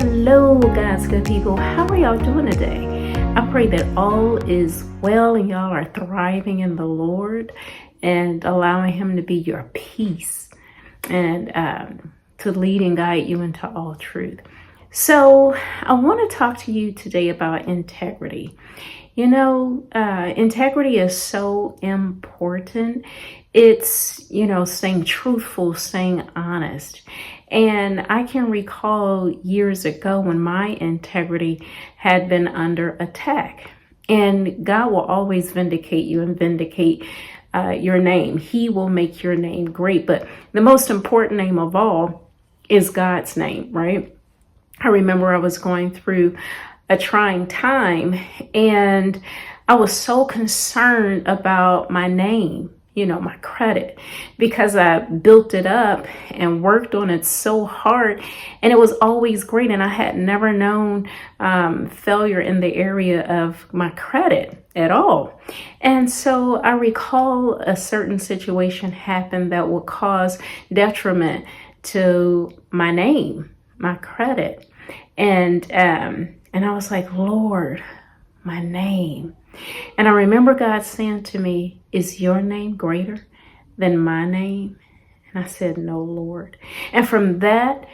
Hello, God's good people. How are y'all doing today? I pray that all is well and y'all are thriving in the Lord and allowing Him to be your peace and to lead and guide you into all truth. So I want to talk to you today about integrity. You know, integrity is so important. It's, staying truthful, staying honest. And I can recall years ago when my integrity had been under attack. And God will always vindicate you and vindicate your name. He will make your name great. But the most important name of all is God's name, right? I remember I was going through a trying time and I was so concerned about my name, my credit, because I built it up and worked on it so hard and it was always great. And I had never known failure in the area of my credit at all. And so I recall a certain situation happened that would cause detriment to my name, my credit. And I was like, Lord, my name. And I remember God saying to me, is your name greater than my name? And I said, no, Lord. And from that,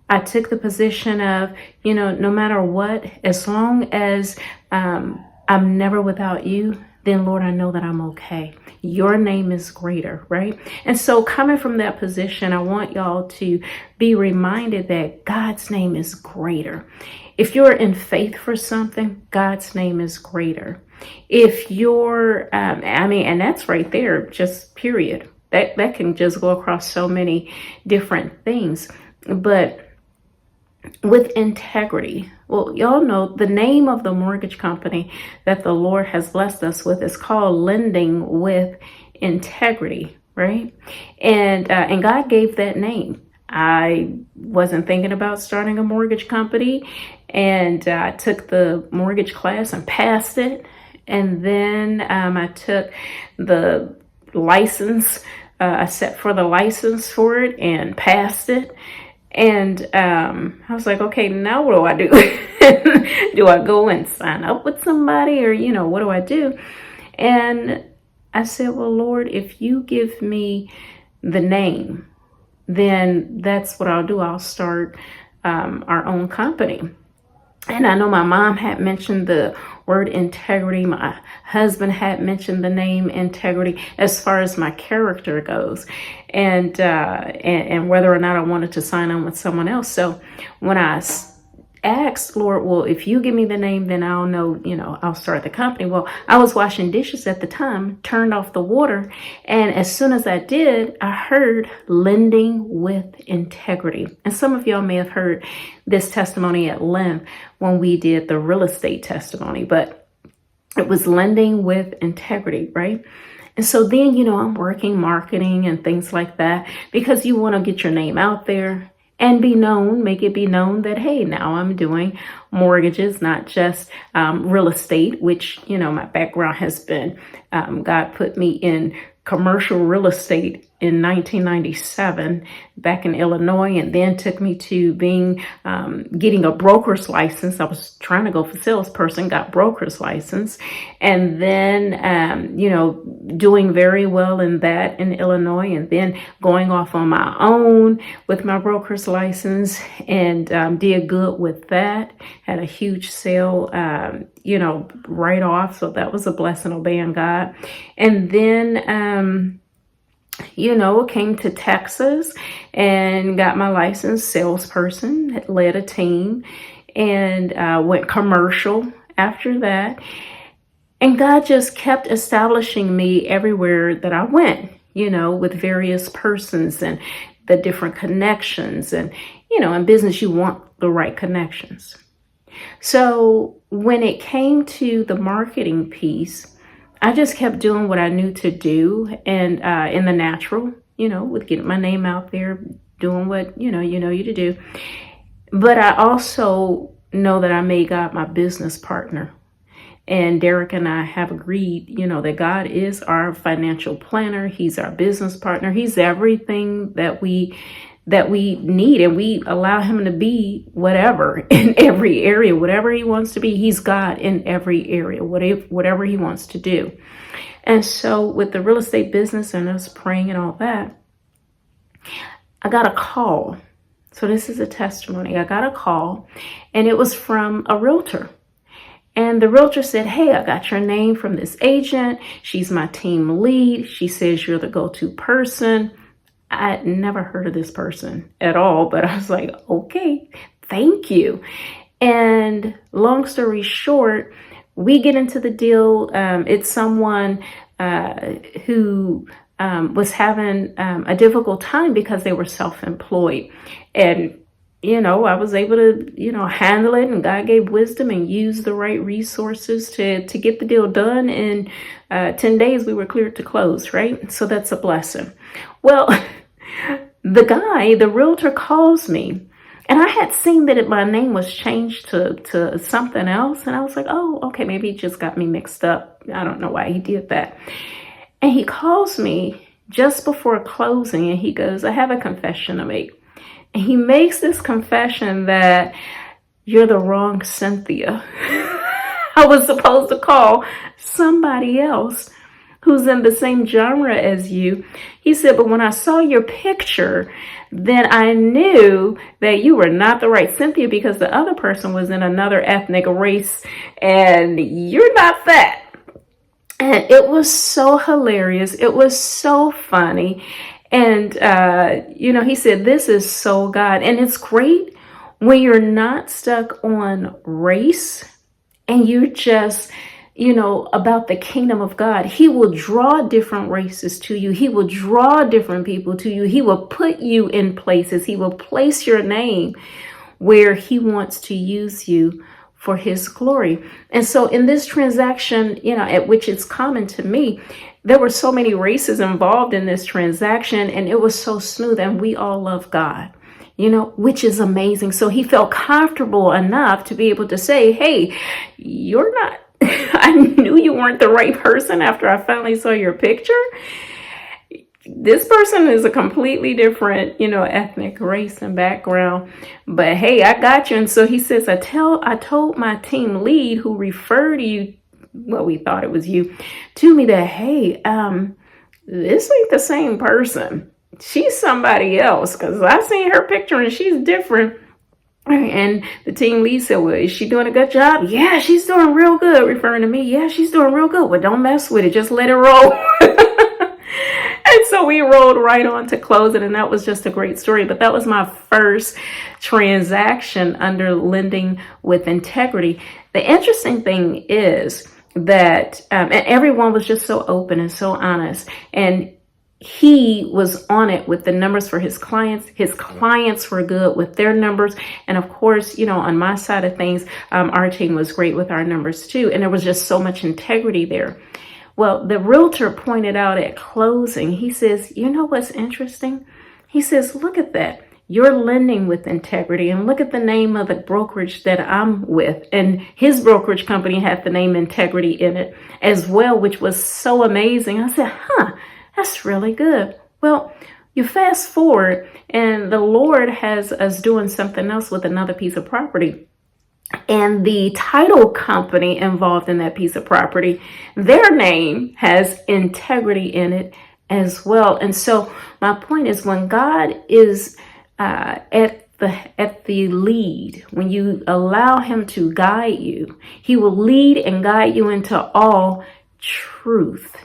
I took the position of, no matter what, as long as I'm never without you, then Lord, I know that I'm okay. Your name is greater, right? And so coming from that position, I want y'all to be reminded that God's name is greater. If you're in faith for something, God's name is greater. If you're, and that's right there, just period. That can just go across so many different things. But with integrity, well, y'all know the name of the mortgage company that the Lord has blessed us with is called Lending with Integrity, right? And God gave that name. I wasn't thinking about starting a mortgage company, and I took the mortgage class and passed it. And then I took the license, I set for the license for it and passed it. And I was like, okay, now what do I do? Do I go and sign up with somebody or, what do I do? And I said, well, Lord, if you give me the name, then that's what I'll do. I'll start our own company. And I know my mom had mentioned the word integrity. My husband had mentioned the name integrity as far as my character goes, and whether or not I wanted to sign on with someone else. So when I asked, Lord, well, if you give me the name, then I'll know, I'll start the company. Well, I was washing dishes at the time, turned off the water. And as soon as I did, I heard Lending with Integrity. And some of y'all may have heard this testimony at length when we did the real estate testimony, but it was Lending with Integrity, right? And so then, I'm working marketing and things like that because you want to get your name out there and be known, make it be known that, hey, now I'm doing mortgages, not just real estate, which, my background has been, God put me in commercial real estate in 1997 back in Illinois, and then took me to getting a broker's license. I was trying to go for salesperson, got broker's license, and then, doing very well in that in Illinois, and then going off on my own with my broker's license and did good with that. Had a huge sale, right off. So that was a blessing, obeying God. And then, came to Texas and got my license, salesperson, led a team, and went commercial after that. And God just kept establishing me everywhere that I went, with various persons and the different connections. And, in business, you want the right connections. So when it came to the marketing piece, I just kept doing what I knew to do, and in the natural, with getting my name out there, doing what, you to do. But I also know that I made God my business partner. And Derek and I have agreed, that God is our financial planner. He's our business partner. He's everything that we that we need, and we allow him to be whatever in every area, whatever he wants to be. He's God in every area, whatever he wants to do. And so with the real estate business and us praying and all that, I got a call. So this is a testimony. I got a call, and it was from a realtor. And the realtor said, hey, I got your name from this agent. She's my team lead. She says you're the go-to person. I had never heard of this person at all, but I was like, okay, thank you. And long story short, we get into the deal. It's someone who was having a difficult time because they were self-employed. And, I was able to, handle it, and God gave wisdom and use the right resources to get the deal done. In 10 days, we were cleared to close, right? So that's a blessing. Well, the realtor calls me, and I had seen that my name was changed to something else. And I was like, oh, okay, maybe he just got me mixed up. I don't know why he did that. And he calls me just before closing, and he goes, I have a confession to make. And he makes this confession that you're the wrong Cynthia. I was supposed to call somebody else who's in the same genre as you. He said, but when I saw your picture, then I knew that you were not the right Cynthia, because the other person was in another ethnic race, and you're not that. And it was so hilarious. It was so funny. And, he said, this is so God. And it's great when you're not stuck on race, and you're just, about the kingdom of God. He will draw different races to you. He will draw different people to you. He will put you in places. He will place your name where he wants to use you for his glory. And so in this transaction, at which it's common to me, there were so many races involved in this transaction, and it was so smooth, and we all love God, which is amazing. So he felt comfortable enough to be able to say, hey, you're not, I knew you weren't the right person after I finally saw your picture. This person is a completely different, ethnic race and background, but hey, I got you. And so he says, I told my team lead, who referred you, well, we thought it was you, to me, that, hey, this ain't the same person. She's somebody else, because I seen her picture and she's different. And the team lead said, well, is she doing a good job? Yeah, she's doing real good, referring to me. Yeah, she's doing real good. Well, don't mess with it. Just let it roll. And so we rolled right on to close it, and that was just a great story. But that was my first transaction under lending with integrity. The interesting thing is that and everyone was just so open and so honest, and he was on it with the numbers for his clients. His clients were good with their numbers. And of course, on my side of things, our team was great with our numbers too. And there was just so much integrity there. Well, the realtor pointed out at closing, he says, you know what's interesting? He says, look at that. You're lending with integrity, and look at the name of the brokerage that I'm with. And his brokerage company had the name Integrity in it as well, which was so amazing. I said, that's really good. Well, you fast forward, and the Lord has us doing something else with another piece of property. And the title company involved in that piece of property, their name has integrity in it as well. And so my point is, when God is at the lead, when you allow him to guide you, he will lead and guide you into all truth.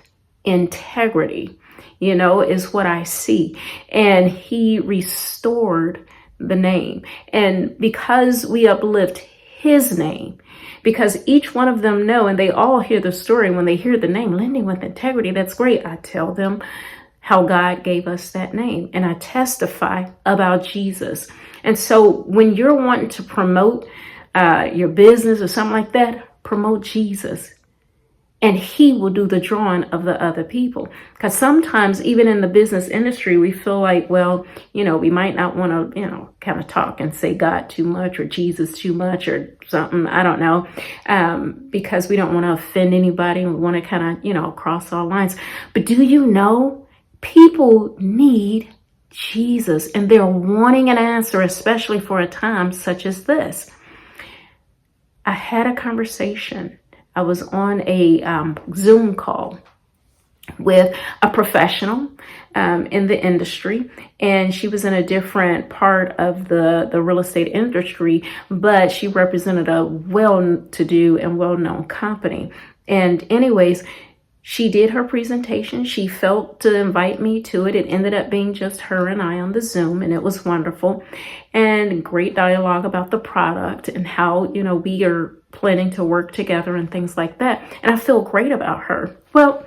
Integrity, is what I see. And he restored the name. And because we uplift his name, because each one of them know, and they all hear the story when they hear the name Lending with Integrity, that's great. I tell them how God gave us that name, and I testify about Jesus. And so when you're wanting to promote your business or something like that, promote Jesus. And he will do the drawing of the other people. Because sometimes, even in the business industry, we feel like, well, we might not want to, kind of talk and say God too much or Jesus too much or something. I don't know. Because we don't want to offend anybody, and we want to kind of, cross all lines. But do you know, people need Jesus, and they're wanting an answer, especially for a time such as this. I had a conversation. I was on a Zoom call with a professional in the industry, and she was in a different part of the real estate industry, but she represented a well-to-do and well-known company. And anyways, she did her presentation. She felt to invite me to it. It ended up being just her and I on the Zoom, and it was wonderful, and great dialogue about the product and how, we are planning to work together and things like that. And I feel great about her. Well,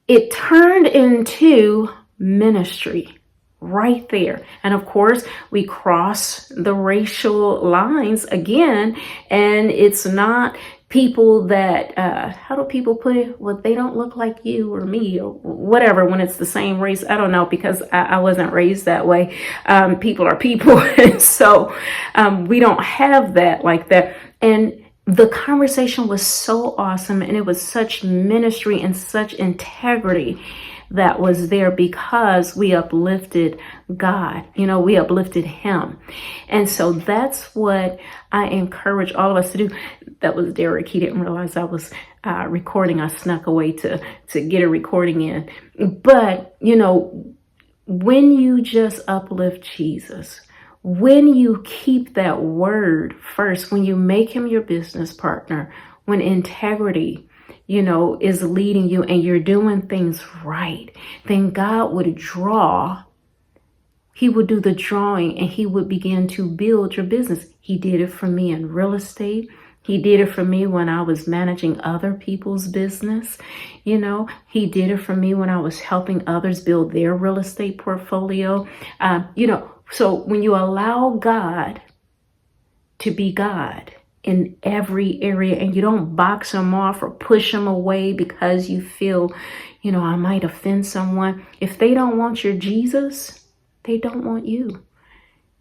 it turned into ministry right there. And of course, we cross the racial lines again, and it's not people that, how do people put it? Well, they don't look like you or me or whatever when it's the same race. I don't know, because I wasn't raised that way. People are people. So we don't have that like that. And the conversation was so awesome, and it was such ministry and such integrity that was there because we uplifted God. We uplifted him. And so that's what I encourage all of us to do. That was Derek. He didn't realize I was recording. I snuck away to get a recording in. But, when you just uplift Jesus, when you keep that word first, when you make him your business partner, when integrity, is leading you and you're doing things right, then God would draw. He would do the drawing, and he would begin to build your business. He did it for me in real estate. He did it for me when I was managing other people's business. He did it for me when I was helping others build their real estate portfolio. So when you allow God to be God in every area, and you don't box him off or push him away because you feel, I might offend someone. If they don't want your Jesus, they don't want you,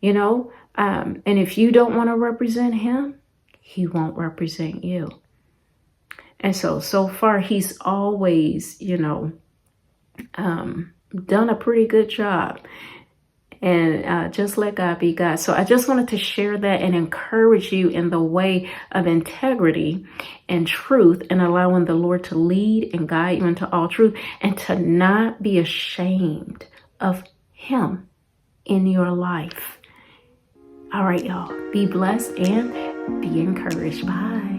and if you don't want to represent him, he won't represent you. And so far, he's always, done a pretty good job. And just let God be God. So I just wanted to share that and encourage you in the way of integrity and truth, and allowing the Lord to lead and guide you into all truth, and to not be ashamed of him in your life. All right, y'all. Be blessed and be encouraged. Bye.